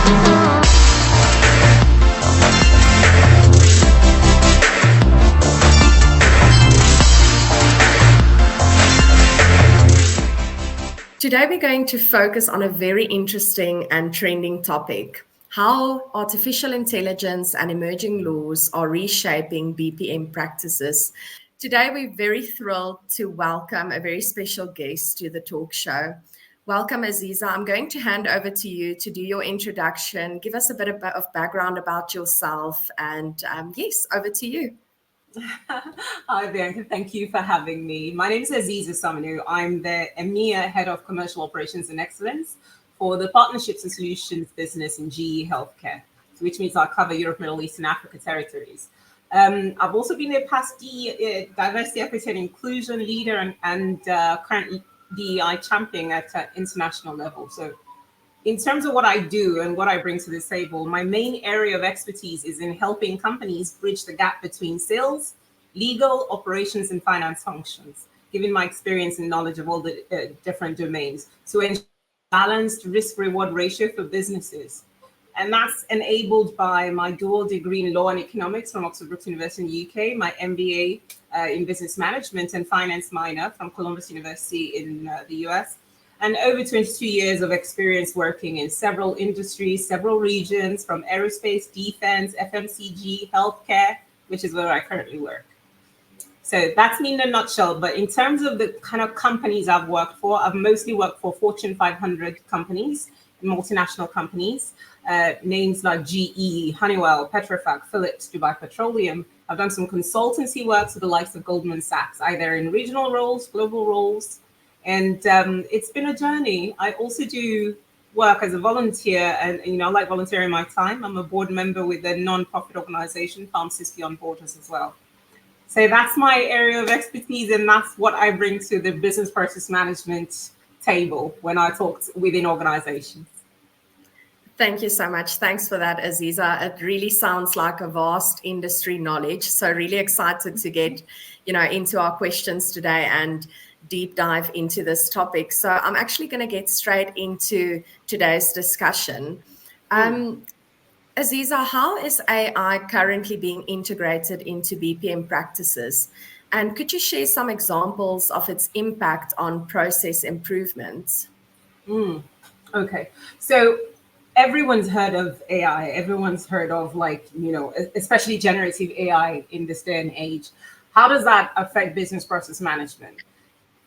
Today, we're going to focus on a very interesting and trending topic: how artificial intelligence and emerging laws are reshaping BPM practices. Today, we're very thrilled to welcome a very special guest to the talk show. Welcome, Azeeza. I'm going to hand over to you to do your introduction. Give us a bit of background about yourself, and yes, over to you. Hi, Bianca. Thank you for having me. My name is Azeeza Sunmonu. I'm the EMEA Head of Commercial Operations and Excellence for the Partnerships and Solutions business in GE Healthcare, which means I cover Europe, Middle East, and Africa territories. I've also been a past diversity, equity, and inclusion leader and currently DEI champion at international level. So in terms of what I do and what I bring to the table, my main area of expertise is in helping companies bridge the gap between sales, legal, operations, and finance functions, given my experience and knowledge of all the different domains, to ensure balanced risk-reward ratio for businesses. And that's enabled by my dual degree in law and economics from Oxford Brookes University in the UK, my MBA in business management and finance minor from Columbus University in the US, and over 22 years of experience working in several industries, several regions, from aerospace, defense, FMCG, healthcare, which is where I currently work. So that's me in a nutshell. But in terms of the kind of companies I've worked for, I've mostly worked for Fortune 500 companies, multinational companies, names like GE, Honeywell, Petrofac, Philips, Dubai Petroleum. I've done some consultancy work with the likes of Goldman Sachs, either in regional roles, global roles, and it's been a journey. I also do work as a volunteer, and I like volunteering my time. I'm a board member with a non-profit organization, Pharmacists Beyond Borders, as well. So that's my area of expertise, and that's what I bring to the business process management table when I talk within organizations. Thank you so much. Thanks for that, Azeeza. It really sounds like a vast industry knowledge. So really excited to get, into our questions today and deep dive into this topic. So I'm actually going to get straight into today's discussion. Azeeza, how is AI currently being integrated into BPM practices? And could you share some examples of its impact on process improvements? Okay. So everyone's heard of AI. Everyone's heard of, especially generative AI in this day and age. How does that affect business process management?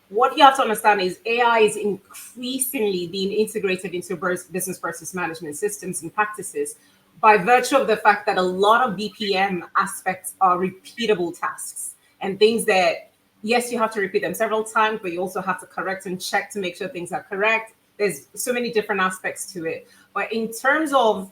What you have to understand is AI is increasingly being integrated into business process management systems and practices by virtue of the fact that a lot of BPM aspects are repeatable tasks and things that, yes, you have to repeat them several times, but you also have to correct and check to make sure things are correct. There's so many different aspects to it. But in terms of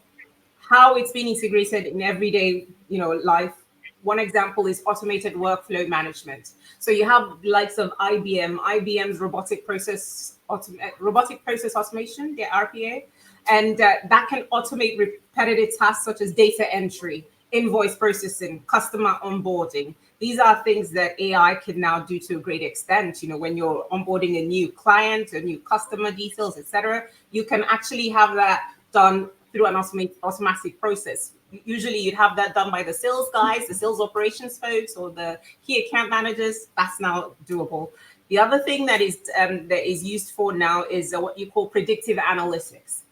how it's being integrated in everyday, life, one example is automated workflow management. So you have the likes of IBM's robotic process automation, the RPA, and that can automate repetitive tasks such as data entry, invoice processing, customer onboarding. These are things that AI can now do to a great extent. When you're onboarding a new client, a new customer details, etc., you can actually have that done through an automatic process. Usually you'd have that done by the sales guys, the sales operations folks, or the key account managers. That's now doable. The other thing that is used for now is what you call predictive analytics.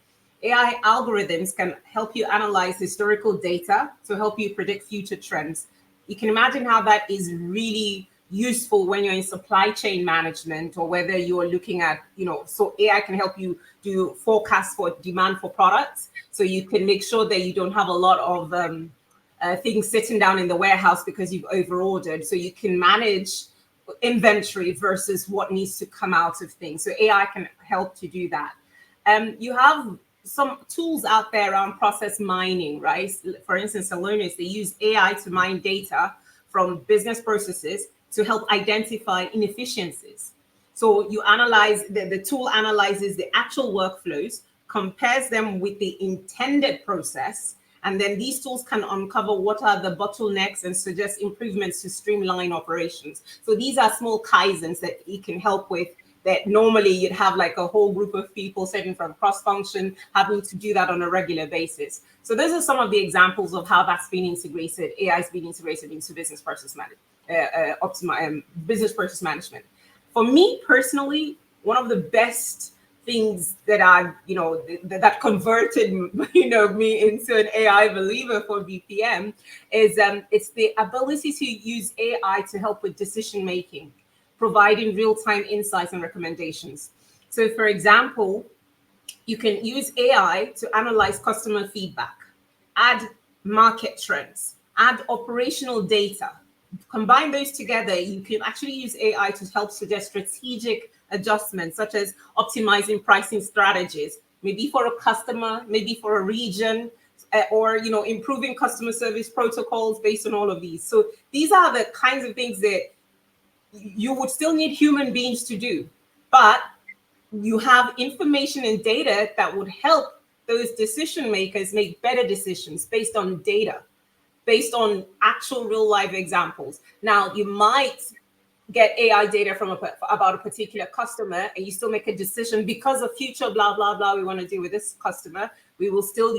AI algorithms can help you analyze historical data to help you predict future trends. You can imagine how that is really useful when you're in supply chain management, or whether you're looking at, so AI can help you do forecasts for demand for products. So you can make sure that you don't have a lot of things sitting down in the warehouse because you've overordered. So you can manage inventory versus what needs to come out of things. So AI can help to do that. You have some tools out there around process mining, right? For instance, Celonis, they use AI to mine data from business processes to help identify inefficiencies. So you analyze, the tool analyzes the actual workflows, compares them with the intended process, and then these tools can uncover what are the bottlenecks and suggest improvements to streamline operations. So these are small kaizens that it can help with that normally you'd have like a whole group of people sitting from cross function having to do that on a regular basis. So those are some of the examples of how that's been integrated. AI is being integrated into business process business process management. For me personally, one of the best things that I, that converted, me into an AI believer for BPM is it's the ability to use AI to help with decision making, providing real-time insights and recommendations. So for example, you can use AI to analyze customer feedback, add market trends, add operational data. Combine those together, you can actually use AI to help suggest strategic adjustments, such as optimizing pricing strategies, maybe for a customer, maybe for a region, or improving customer service protocols based on all of these. So these are the kinds of things that you would still need human beings to do, but you have information and data that would help those decision makers make better decisions based on data, based on actual real life examples. Now, you might get AI data from about a particular customer, and you still make a decision because of future blah blah blah we want to do with this customer. We will still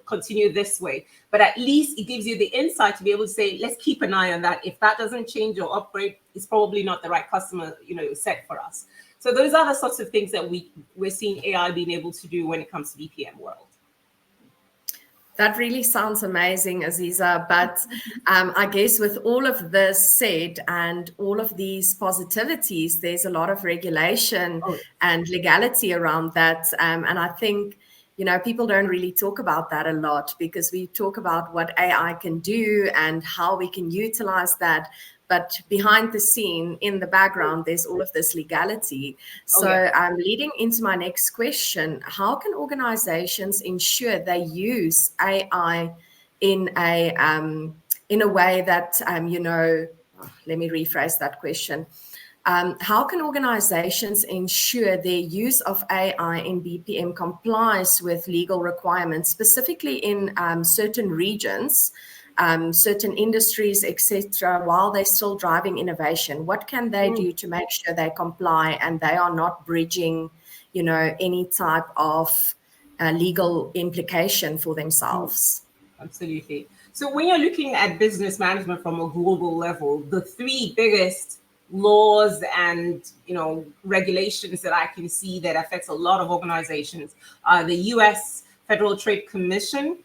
continue this way, but at least it gives you the insight to be able to say, let's keep an eye on that. If that doesn't change or upgrade, it's probably not the right customer set for us. So those are the sorts of things that we're seeing AI being able to do when it comes to BPM world. That really sounds amazing, Azeeza. But I guess with all of this said and all of these positivities, there's a lot of regulation and legality around that. And I think, people don't really talk about that a lot, because we talk about what AI can do and how we can utilize that. But behind the scene, in the background, there's all of this legality. So leading into my next question, how can organizations ensure they use AI in a way that, let me rephrase that question. How can organizations ensure their use of AI in BPM complies with legal requirements, specifically in certain regions, certain industries, etc., while they're still driving innovation? What can they do to make sure they comply and they are not bridging, any type of legal implication for themselves? Absolutely. So when you're looking at business management from a global level, the three biggest laws and regulations that I can see that affects a lot of organizations are the US Federal Trade Commission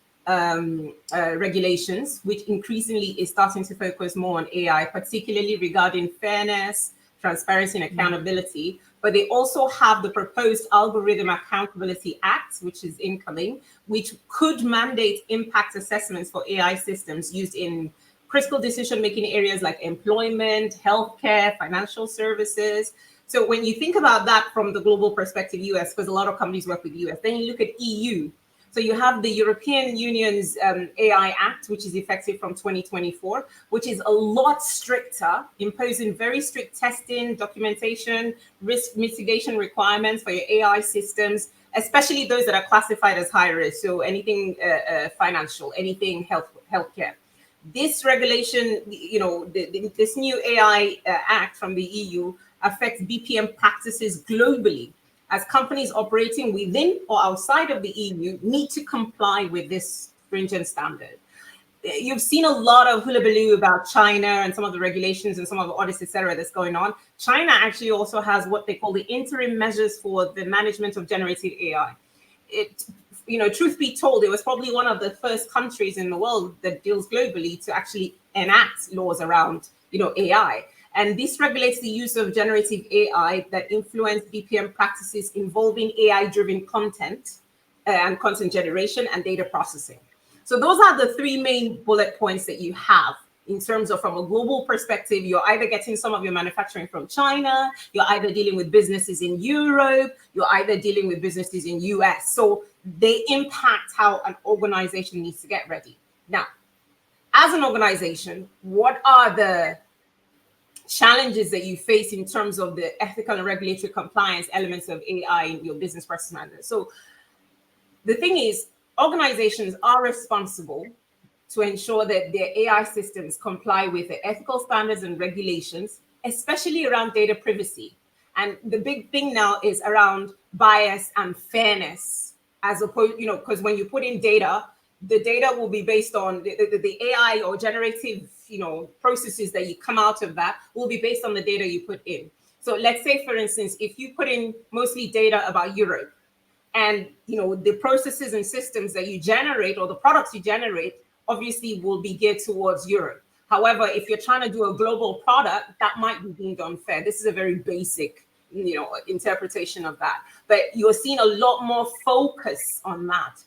regulations, which increasingly is starting to focus more on AI, particularly regarding fairness, transparency, and accountability. But they also have the proposed Algorithm Accountability Act, which is incoming, which could mandate impact assessments for AI systems used in critical decision-making areas like employment, healthcare, financial services. So when you think about that from the global perspective, US, because a lot of companies work with US, then you look at EU. So you have the European Union's AI Act, which is effective from 2024, which is a lot stricter, imposing very strict testing, documentation, risk mitigation requirements for your AI systems, especially those that are classified as high risk. So anything financial, anything healthcare. This regulation, this new AI Act from the EU affects BPM practices globally, as companies operating within or outside of the EU need to comply with this stringent standard. You've seen a lot of hullabaloo about China and some of the regulations and some of the audits, etc., that's going on. China actually also has what they call the interim measures for the management of generative AI. Truth be told, it was probably one of the first countries in the world that deals globally to actually enact laws around, AI. And this regulates the use of generative AI that influence BPM practices involving AI-driven content and content generation and data processing. So those are the three main bullet points that you have in terms of, from a global perspective. You're either getting some of your manufacturing from China, you're either dealing with businesses in Europe, you're either dealing with businesses in US. So they impact how an organization needs to get ready. Now, as an organization, what are the challenges that you face in terms of the ethical and regulatory compliance elements of AI in your business process management? So the thing is, organizations are responsible to ensure that their AI systems comply with the ethical standards and regulations, especially around data privacy And the big thing now is around bias and fairness, as opposed, because when you put in data, the data will be based on the AI or generative, processes that you come out of that will be based on the data you put in. So let's say, for instance, if you put in mostly data about Europe, and the processes and systems that you generate or the products you generate obviously will be geared towards Europe. However, if you're trying to do a global product, that might be deemed unfair. This is a very basic interpretation of that, but you're seeing a lot more focus on that,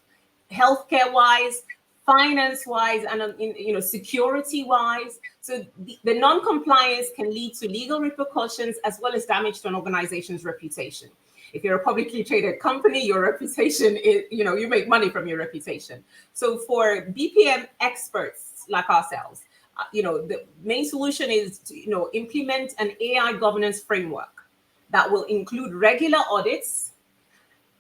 healthcare wise, finance wise, and security wise. So the non-compliance can lead to legal repercussions as well as damage to an organization's reputation. If you're a publicly traded company, your reputation is, you make money from your reputation. So for BPM experts like ourselves, the main solution is to, implement an AI governance framework that will include regular audits,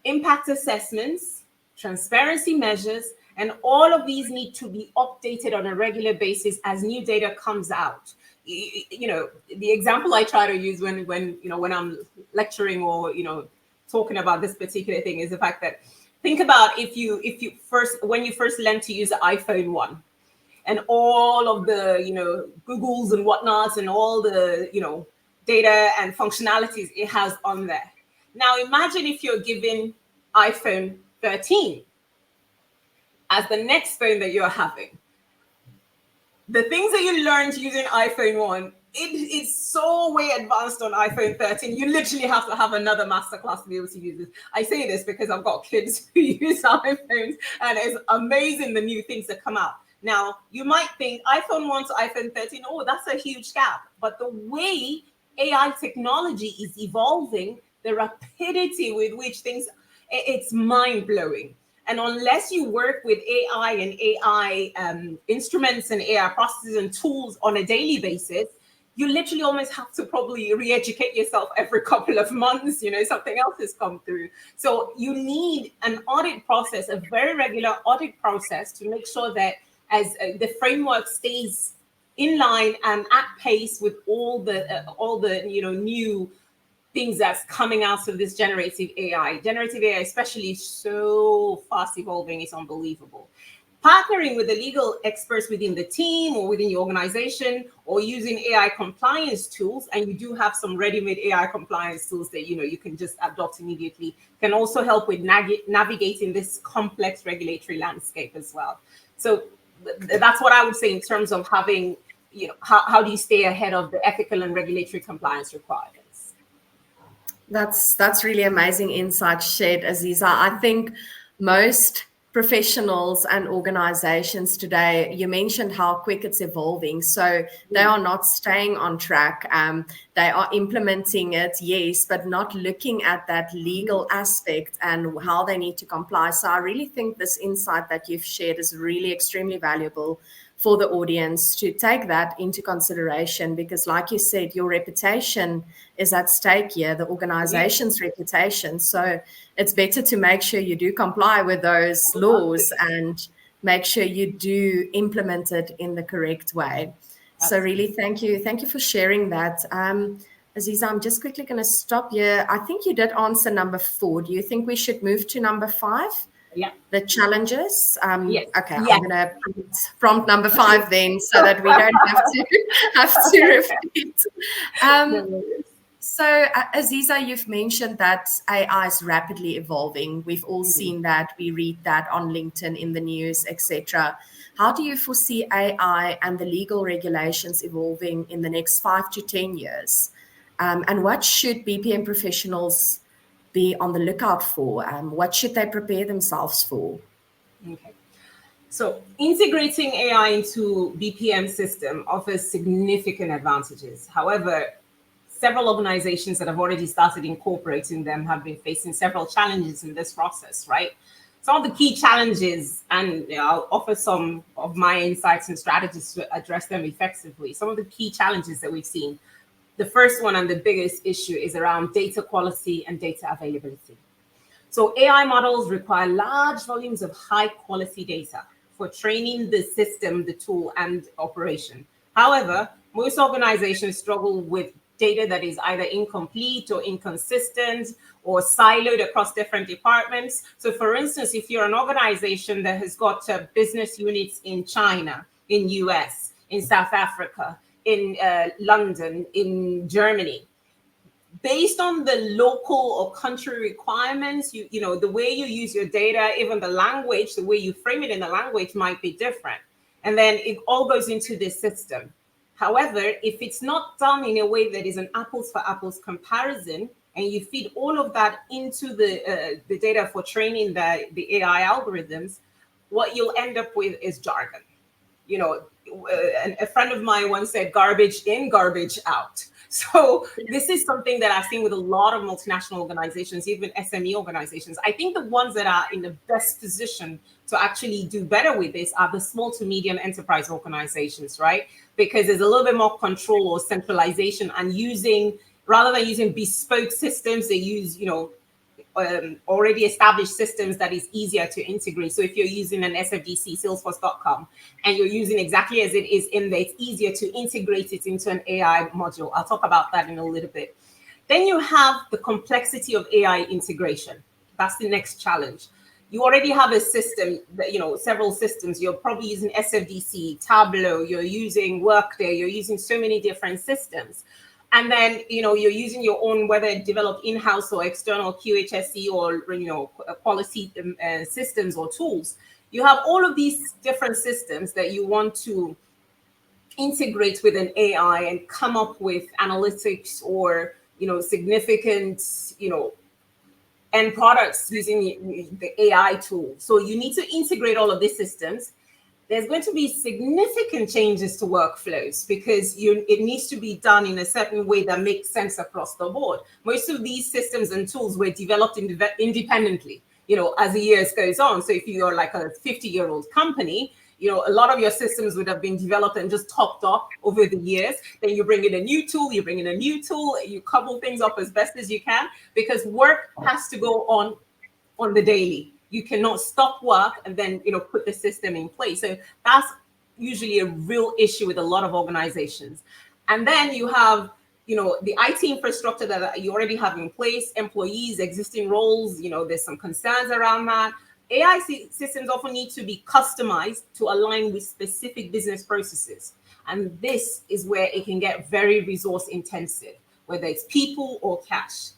impact assessments, transparency measures, and all of these need to be updated on a regular basis as new data comes out. The example I try to use when I'm lecturing or talking about this particular thing is the fact that, think about when you first learned to use the iPhone 1 and all of the Googles and whatnots and all the data and functionalities it has on there. Now imagine if you're given iPhone 13 as the next phone that you're having. The things that you learned using iPhone 1, it's so way advanced on iPhone 13. You literally have to have another masterclass to be able to use this. I say this because I've got kids who use iPhones, and it's amazing the new things that come out. Now, you might think iPhone 1 to iPhone 13, oh, that's a huge gap. But the way AI technology is evolving, the rapidity with which things, it's mind-blowing. And unless you work with AI and AI instruments and AI processes and tools on a daily basis, you literally almost have to probably re-educate yourself every couple of months. Something else has come through. So you need an audit process, a very regular audit process, to make sure that as the framework stays in line and at pace with all the new things that's coming out of this generative AI. Generative AI, especially, so fast evolving, it's unbelievable. Partnering with the legal experts within the team or within your organization, or using AI compliance tools, and you do have some ready-made AI compliance tools that you can just adopt immediately, can also help with navigating this complex regulatory landscape as well. So that's what I would say in terms of having, how do you stay ahead of the ethical and regulatory compliance requirements? That's really amazing insight shared, Azeeza. I think most professionals and organizations today, you mentioned how quick it's evolving. So they are not staying on track. They are implementing it, yes, but not looking at that legal aspect and how they need to comply. So I really think this insight that you've shared is really extremely valuable for the audience to take that into consideration, because like you said, your reputation is at stake here, the organization's reputation. So it's better to make sure you do comply with those laws and make sure you do implement it in the correct way. So really, thank you for sharing that. Azeeza, I'm just quickly going to stop here. I think you did answer number 4. Do you think we should move to number 5? Yeah. The challenges. Yes. Okay, Yes. I'm gonna prompt number 5 then, so that we don't have to repeat. So, Azeeza, you've mentioned that AI is rapidly evolving. We've all seen that. We read that on LinkedIn, in the news, etc. How do you foresee AI and the legal regulations evolving in the next 5 to 10 years? And what should BPM professionals be on the lookout for? What should they prepare themselves for? Okay. So integrating AI into BPM system offers significant advantages. However, several organizations that have already started incorporating them have been facing several challenges in this process, right? Some of the key challenges, and I'll offer some of my insights and strategies to address them effectively. Some of the key challenges that we've seen. The first one and the biggest issue is around data quality and data availability. So AI models require large volumes of high quality data for training the system, the tool, and operation. However, most organizations struggle with data that is either incomplete or inconsistent or siloed across different departments. So for instance, if you're an organization that has got business units in China, in US, in South Africa, in London, in Germany, based on the local or country requirements, you know, the way you use your data, even the language, the way you frame it in the language might be different. And then it all goes into this system. However, if it's not done in a way that is an apples for apples comparison, and you feed all of that into the data for training the AI algorithms, what you'll end up with is jargon. You know, a friend of mine once said, garbage in, garbage out. So this is something that I've seen with a lot of multinational organizations, even SME organizations. I think the ones that are in the best position to actually do better with this are the small to medium enterprise organizations, right? Because there's a little bit more control or centralization, and rather than using bespoke systems, they use, you know, already established systems that is easier to integrate. So if you're using an SFDC, Salesforce.com, and you're using exactly as it is in there, it's easier to integrate it into an AI module. I'll talk about that in a little bit. Then you have the complexity of AI integration. That's the next challenge. You already have a system that, you know, several systems. You're probably using SFDC, Tableau, you're using Workday, you're using so many different systems. And then, you know, you're using your own, whether developed in-house or external QHSE or, you know, quality systems or tools. You have all of these different systems that you want to integrate with an AI and come up with analytics or, you know, significant, you know, end products using the AI tool. So you need to integrate all of these systems. There's going to be significant changes to workflows because it needs to be done in a certain way that makes sense across the board. Most of these systems and tools were developed independently, you know, as the years goes on. So if you're like a 50-year-old company, you know, a lot of your systems would have been developed and just topped up over the years. Then you bring in a new tool, you couple things up as best as you can, because work has to go on the daily. You cannot stop work and then, you know, put the system in place. So that's usually a real issue with a lot of organizations. And then you have, you know, the IT infrastructure that you already have in place, employees, existing roles, you know, there's some concerns around that. AI systems often need to be customized to align with specific business processes. And this is where it can get very resource intensive, whether it's people or cash.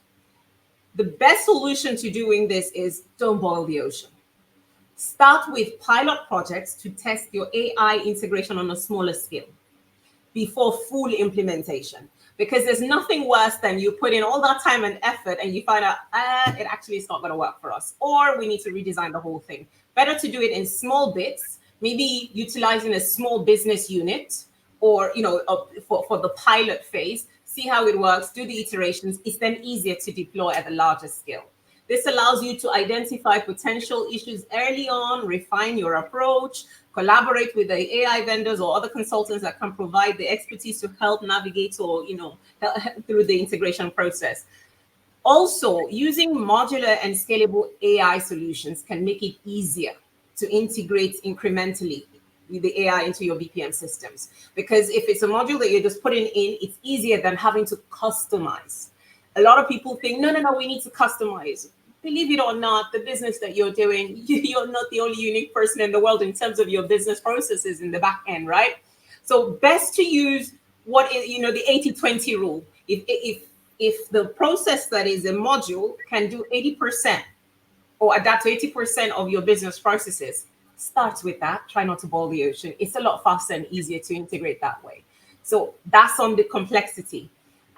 The best solution to doing this is don't boil the ocean. Start with pilot projects to test your AI integration on a smaller scale before full implementation. Because there's nothing worse than you put in all that time and effort and you find out it actually is not going to work for us, or we need to redesign the whole thing. Better to do it in small bits, maybe utilizing a small business unit, or, you know, for the pilot phase. See how it works, do the iterations. It's then easier to deploy at a larger scale. This allows you to identify potential issues early on, refine your approach, collaborate with the AI vendors or other consultants that can provide the expertise to help navigate or, you know, through the integration process. Also, using modular and scalable AI solutions can make it easier to integrate incrementally with the AI into your BPM systems. Because if it's a module that you're just putting in, it's easier than having to customize. A lot of people think, no, we need to customize. Believe it or not, the business that you're doing, you're not the only unique person in the world in terms of your business processes in the back end, right? So best to use what is, you know, the 80-20 rule. If the process that is a module can do 80% or adapt to 80% of your business processes, start with that. Try not to boil the ocean. It's a lot faster and easier to integrate that way. So that's on the complexity.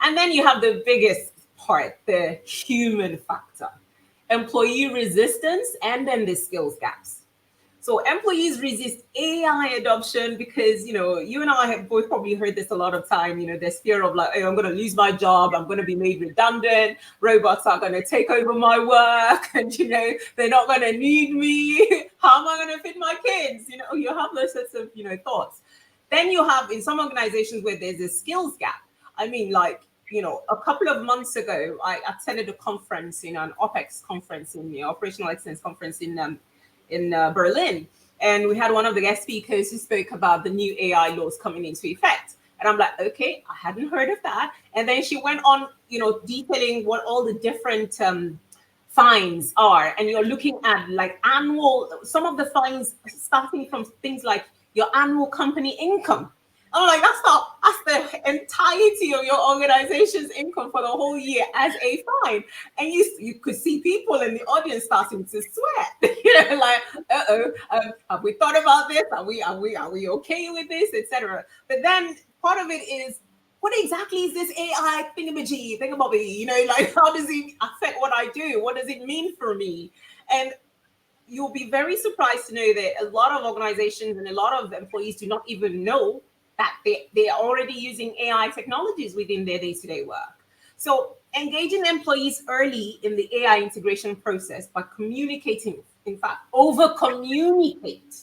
And then you have the biggest part, the human factor, employee resistance, and then the skills gaps. So employees resist AI adoption because, you know, you and I have both probably heard this a lot of time. You know, there's fear of like, oh, I'm going to lose my job. I'm going to be made redundant. Robots are going to take over my work. And, you know, they're not going to need me. How am I going to feed my kids? You know, you have those sorts of, you know, thoughts. Then you have in some organizations where there's a skills gap. I mean, like, you know, a couple of months ago, I attended a conference, you know, an OPEX conference, in the Operational Excellence Conference in Berlin. And we had one of the guest speakers who spoke about the new AI laws coming into effect. And I'm like, okay, I hadn't heard of that. And then she went on, detailing what all the different fines are. And you're looking at like some of the fines starting from things like your annual company income. I'm like, that's the entirety of your organization's income for the whole year as a fine. And you could see people in the audience starting to sweat. Like, have we thought about this? Are we okay with this, etc.? But then part of it is, what exactly is this AI thingamajig? Think about me, like, how does it affect what I do? What does it mean for me? And you'll be very surprised to know that a lot of organizations and a lot of employees do not even know that they are already using AI technologies within their day-to-day work. So engaging employees early in the AI integration process by communicating, in fact, over communicate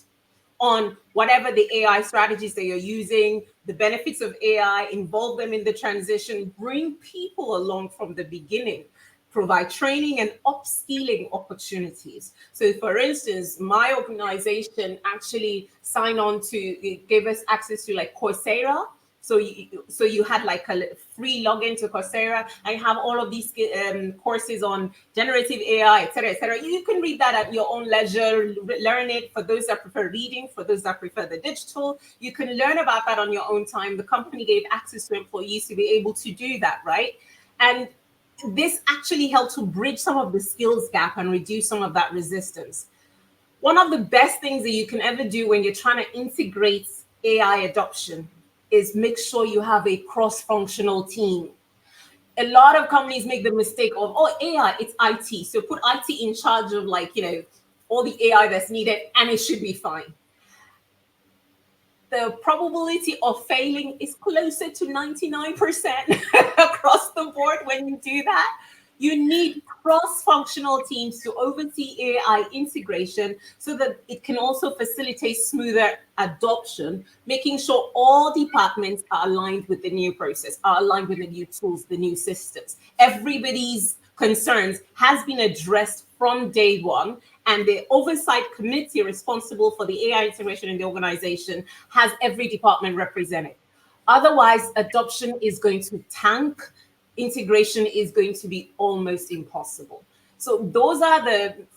on whatever the AI strategies that you're using, the benefits of AI, involve them in the transition, bring people along from the beginning, provide training and upskilling opportunities. So for instance, my organization actually signed on to, it gave us access to like Coursera. So you had like a free login to Coursera, and you have all of these courses on generative AI, et cetera, et cetera. You can read that at your own leisure, learn it. For those that prefer reading, for those that prefer the digital, you can learn about that on your own time. The company gave access to employees to be able to do that, right? And this actually helped to bridge some of the skills gap and reduce some of that resistance. One of the best things that you can ever do when you're trying to integrate AI adoption is make sure you have a cross-functional team. A lot of companies make the mistake of, oh, AI, it's IT. So put IT in charge of all the AI that's needed and it should be fine. The probability of failing is closer to 99% across the board when you do that. You need cross-functional teams to oversee AI integration so that it can also facilitate smoother adoption, making sure all departments are aligned with the new process, are aligned with the new tools, the new systems. Everybody's concerns has been addressed from day one, and the oversight committee responsible for the AI integration in the organization has every department represented. Otherwise, adoption is going to tank, integration is going to be almost impossible. So those are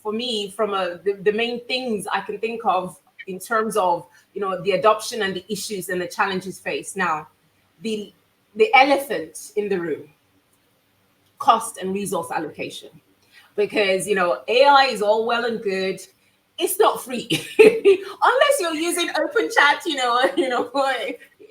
for me, from the main things I can think of in terms of the adoption and the issues and the challenges faced. Now, the elephant in the room, cost and resource allocation. Because AI is all well and good, it's not free unless you're using open chat,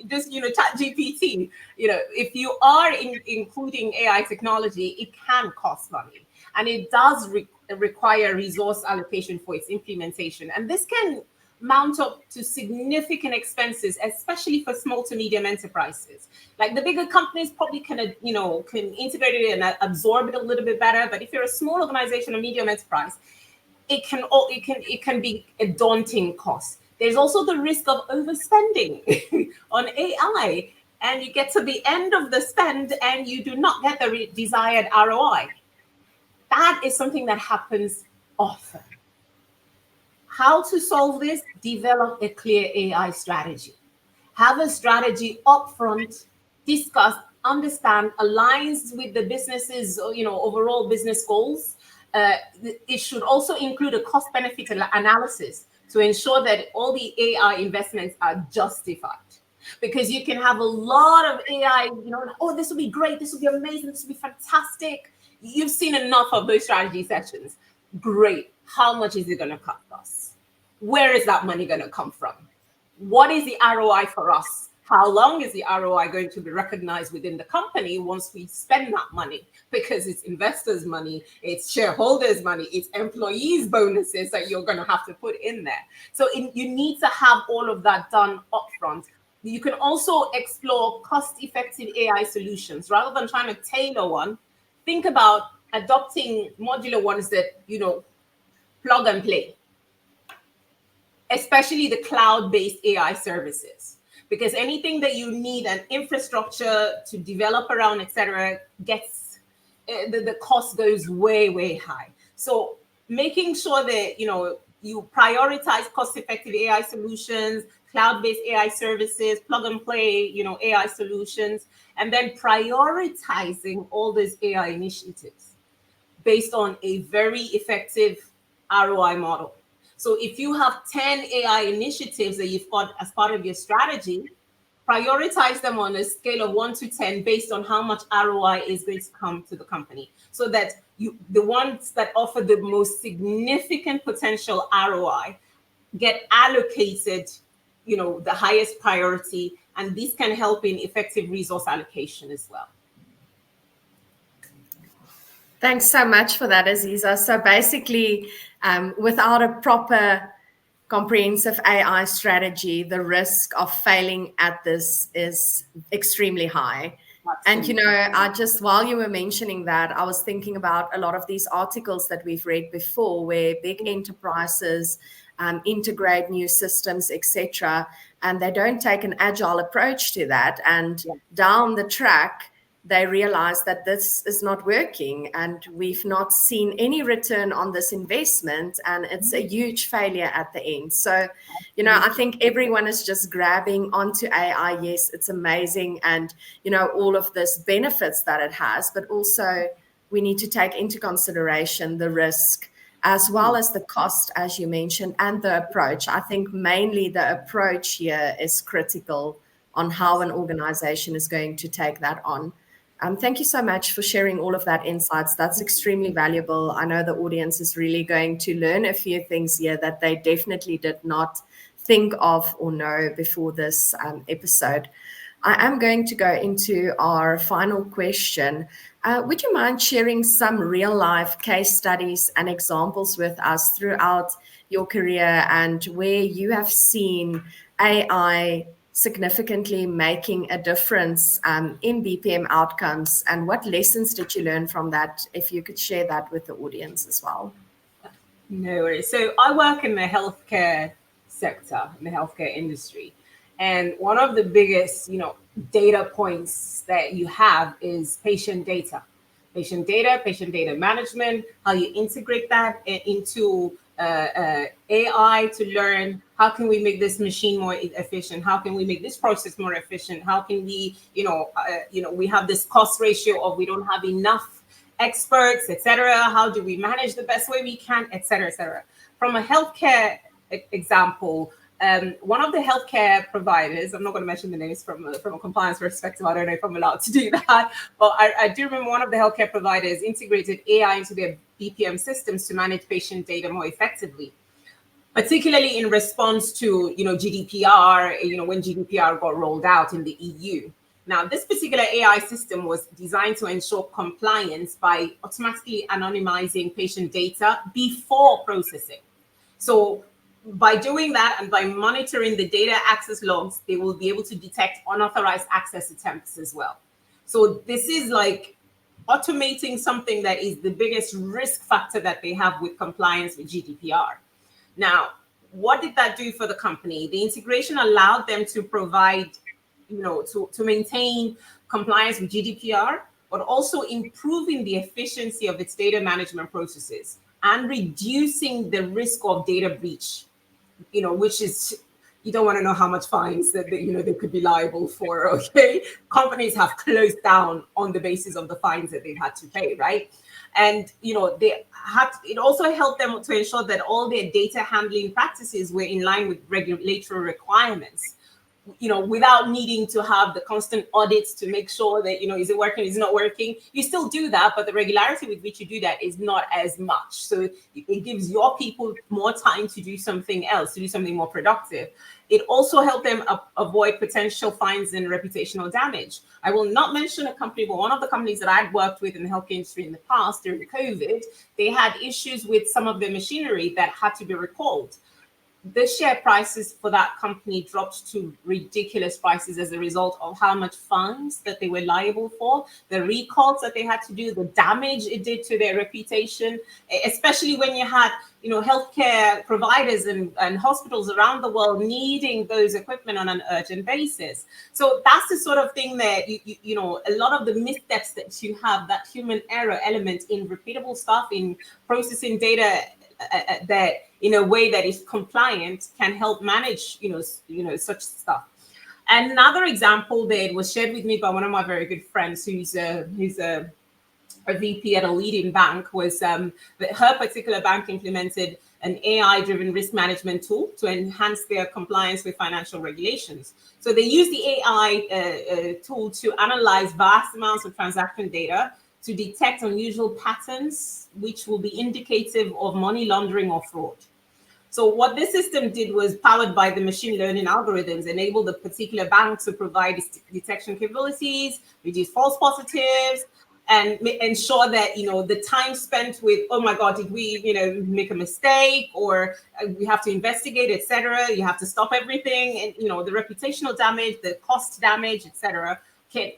just chat GPT. If you are including AI technology, it can cost money, and it does require resource allocation for its implementation, and this can mount up to significant expenses, especially for small to medium enterprises. Like the bigger companies probably can integrate it and absorb it a little bit better. But if you're a small organization or medium enterprise, it can be a daunting cost. There's also the risk of overspending on AI, and you get to the end of the spend and you do not get the desired ROI. That is something that happens often. How to solve this? Develop a clear AI strategy. Have a strategy upfront, discuss, understand, aligns with the business's overall business goals. It should also include a cost benefit analysis to ensure that all the AI investments are justified. Because you can have a lot of AI, oh, this will be great, this will be amazing, this will be fantastic. You've seen enough of those strategy sessions. Great. How much is it going to cost us? Where is that money going to come from? What is the ROI for us? How long is the ROI going to be recognized within the company once we spend that money? Because it's investors' money, it's shareholders' money, it's employees' bonuses that you're going to have to put in there. So you need to have all of that done upfront. You can also explore cost-effective AI solutions rather than trying to tailor one. Think about adopting modular ones that plug and play, especially the cloud-based AI services, because anything that you need an infrastructure to develop around, etc., gets the cost goes way high. So making sure that you you prioritize cost-effective AI solutions, cloud-based AI services, plug-and-play, AI solutions, and then prioritizing all these AI initiatives based on a very effective ROI model. So if you have 10 AI initiatives that you've got as part of your strategy, prioritize them on a scale of 1 to 10 based on how much ROI is going to come to the company, so that the ones that offer the most significant potential ROI get allocated, the highest priority, and this can help in effective resource allocation as well. Thanks so much for that, Azeeza. So basically, without a proper comprehensive AI strategy, the risk of failing at this is extremely high. Absolutely. And while you were mentioning that, I was thinking about a lot of these articles that we've read before, where big enterprises integrate new systems, etc., and they don't take an agile approach to that. And down the track, they realize that this is not working, and we've not seen any return on this investment, and it's a huge failure at the end. So, I think everyone is just grabbing onto AI. Yes, it's amazing, and, all of this benefits that it has, but also we need to take into consideration the risk as well as the cost, as you mentioned, and the approach. I think mainly the approach here is critical on how an organization is going to take that on. Thank you so much for sharing all of that insights. That's extremely valuable. I know the audience is really going to learn a few things here that they definitely did not think of or know before this episode. I am going to go into our final question. Would you mind sharing some real life case studies and examples with us throughout your career, and where you have seen AI significantly making a difference in BPM outcomes, and what lessons did you learn from that? If you could share that with the audience as well. No worries. So I work in the healthcare sector, in the healthcare industry. And one of the biggest, data points that you have is patient data management, how you integrate that into AI to learn how can we make this machine more efficient, how can we make this process more efficient, how can we, we have this cost ratio of we don't have enough experts, etc. How do we manage the best way we can, etc., etc. From a healthcare example, one of the healthcare providers, I'm not going to mention the names from a compliance perspective, I don't know if I'm allowed to do that, but I do remember one of the healthcare providers integrated AI into their BPM systems to manage patient data more effectively, particularly in response to, GDPR, when GDPR got rolled out in the EU. Now, this particular AI system was designed to ensure compliance by automatically anonymizing patient data before processing. So by doing that and by monitoring the data access logs, they will be able to detect unauthorized access attempts as well. So this is like automating something that is the biggest risk factor that they have with compliance with GDPR. Now, what did that do for the company? The integration allowed them to provide, to maintain compliance with GDPR, but also improving the efficiency of its data management processes and reducing the risk of data breach, which is, you don't want to know how much fines that they could be liable for. Okay, companies have closed down on the basis of the fines that they've had to pay, right? And it also helped them to ensure that all their data handling practices were in line with regulatory requirements, without needing to have the constant audits to make sure that, is it working, is it not working? You still do that, but the regularity with which you do that is not as much. So it gives your people more time to do something else, to do something more productive. It also helped them avoid potential fines and reputational damage. I will not mention a company, but one of the companies that I'd worked with in the healthcare industry in the past during COVID, they had issues with some of the machinery that had to be recalled. The share prices for that company dropped to ridiculous prices as a result of how much fines that they were liable for, the recalls that they had to do, the damage it did to their reputation, especially when you had, healthcare providers and hospitals around the world needing those equipment on an urgent basis. So that's the sort of thing that, a lot of the missteps that you have, that human error element in repeatable stuff, in processing data that in a way that is compliant can help manage, such stuff. Another example that was shared with me by one of my very good friends, who's a VP at a leading bank, was that her particular bank implemented an AI-driven risk management tool to enhance their compliance with financial regulations. So they use the AI tool to analyze vast amounts of transaction data to detect unusual patterns, which will be indicative of money laundering or fraud. So what this system did was, powered by the machine learning algorithms, enable the particular bank to provide detection capabilities, reduce false positives, and ensure that the time spent with, oh my god, did we make a mistake, or we have to investigate, etc. You have to stop everything, and the reputational damage, the cost damage, etc. can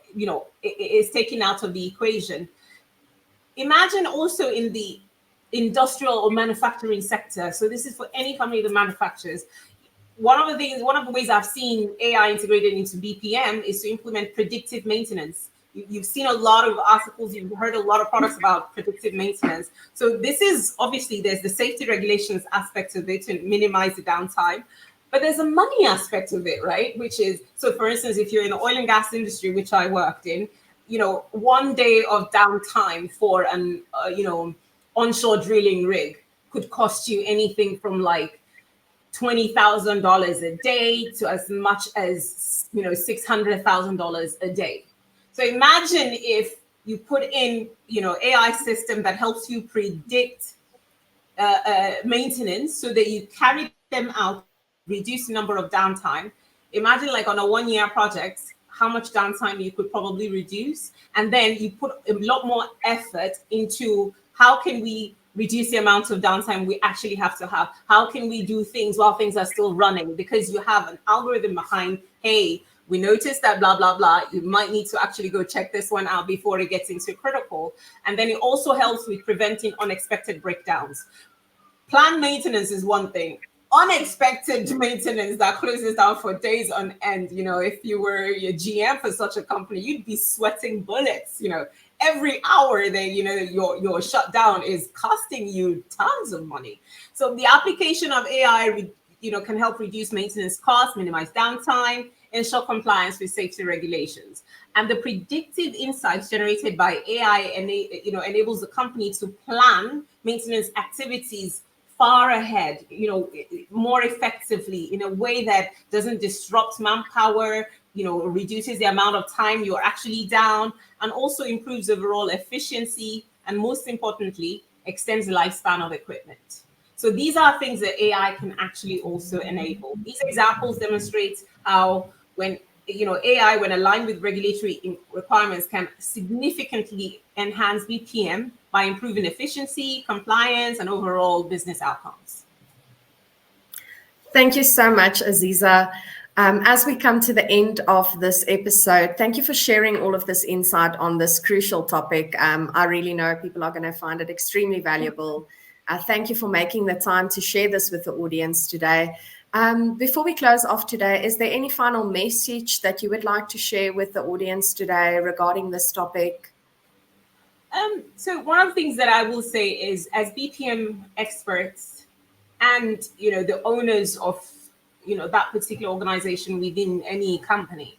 is taken out of the equation. Imagine also in the industrial or manufacturing sector. So this is for any company that manufactures. One of the ways I've seen AI integrated into BPM is to implement predictive maintenance. You've seen a lot of articles, you've heard a lot of products about predictive maintenance. So this is, obviously, there's the safety regulations aspect of it to minimize the downtime, but there's a money aspect of it, right? Which is, so for instance, if you're in the oil and gas industry, which I worked in, 1 day of downtime for an onshore drilling rig could cost you anything from like $20,000 a day to as much as $600,000 a day. So imagine if you put in AI system that helps you predict maintenance, so that you carry them out, reduce the number of downtime. Imagine, like, on a 1-year project, how much downtime you could probably reduce, and then you put a lot more effort into how can we reduce the amount of downtime we actually have to have. How can we do things while things are still running? Because you have an algorithm behind, hey, we noticed that blah, blah, blah. You might need to actually go check this one out before it gets into critical. And then it also helps with preventing unexpected breakdowns. Planned maintenance is one thing. Unexpected maintenance that closes down for days on end. If you were a GM for such a company, you'd be sweating bullets. Every hour that your shutdown is costing you tons of money. So the application of AI, can help reduce maintenance costs, minimize downtime, ensure compliance with safety regulations. And the predictive insights generated by AI, enables the company to plan maintenance activities far ahead, more effectively, in a way that doesn't disrupt manpower, reduces the amount of time you're actually down, and also improves overall efficiency, and most importantly, extends the lifespan of equipment. So these are things that AI can actually also enable. These examples demonstrate how, when AI, when aligned with regulatory requirements, can significantly enhance BPM by improving efficiency, compliance, and overall business outcomes. Thank you so much, Azeeza. As we come to the end of this episode, thank you for sharing all of this insight on this crucial topic. I really know people are going to find it extremely valuable. Thank you for making the time to share this with the audience today. Before we close off today, is there any final message that you would like to share with the audience today regarding this topic? So one of the things that I will say is, as BPM experts and the owners of that particular organization within any company,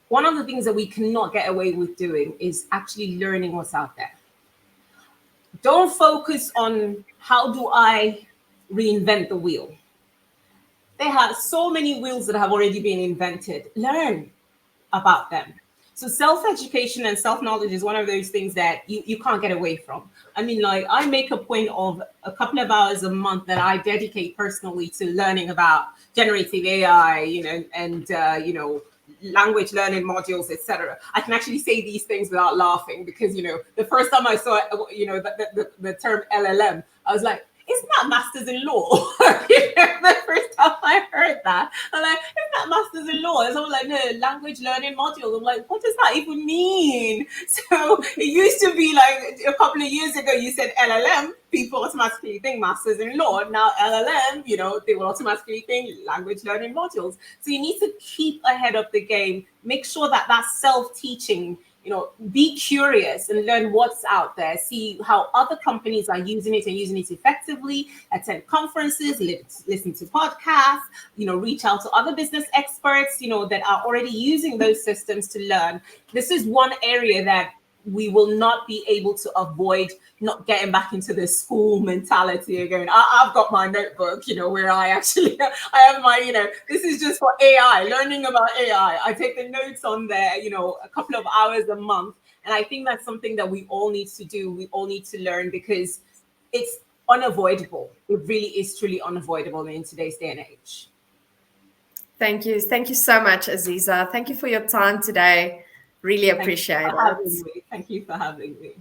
one of the things that we cannot get away with doing is actually learning what's out there. Don't focus on how do I reinvent the wheel. There are so many wheels that have already been invented. Learn about them. So self-education and self-knowledge is one of those things that you can't get away from. I mean, like, I make a point of a couple of hours a month that I dedicate personally to learning about generative AI, and language learning modules, etc. I can actually say these things without laughing, because the first time I saw the term LLM, I was like, isn't that masters in law? The first time I heard that, I'm like, isn't that masters in law? And so I'm like, no, language learning module. I'm like, what does that even mean? So it used to be like, a couple of years ago, you said LLM, people automatically think masters in law. Now LLM, they will automatically think language learning modules. So you need to keep ahead of the game. Make sure that self-teaching be curious and learn what's out there, see how other companies are using it and using it effectively, attend conferences, listen to podcasts, reach out to other business experts, that are already using those systems to learn. This is one area that we will not be able to avoid not getting back into the school mentality again. I've got my notebook, where I actually, I have my, this is just for AI, learning about AI. I take the notes on there, a couple of hours a month. And I think that's something that we all need to do. We all need to learn because it's unavoidable. It really is truly unavoidable in today's day and age. Thank you. Thank you so much, Azeeza. Thank you for your time today. Really appreciate it. Thank you for having me.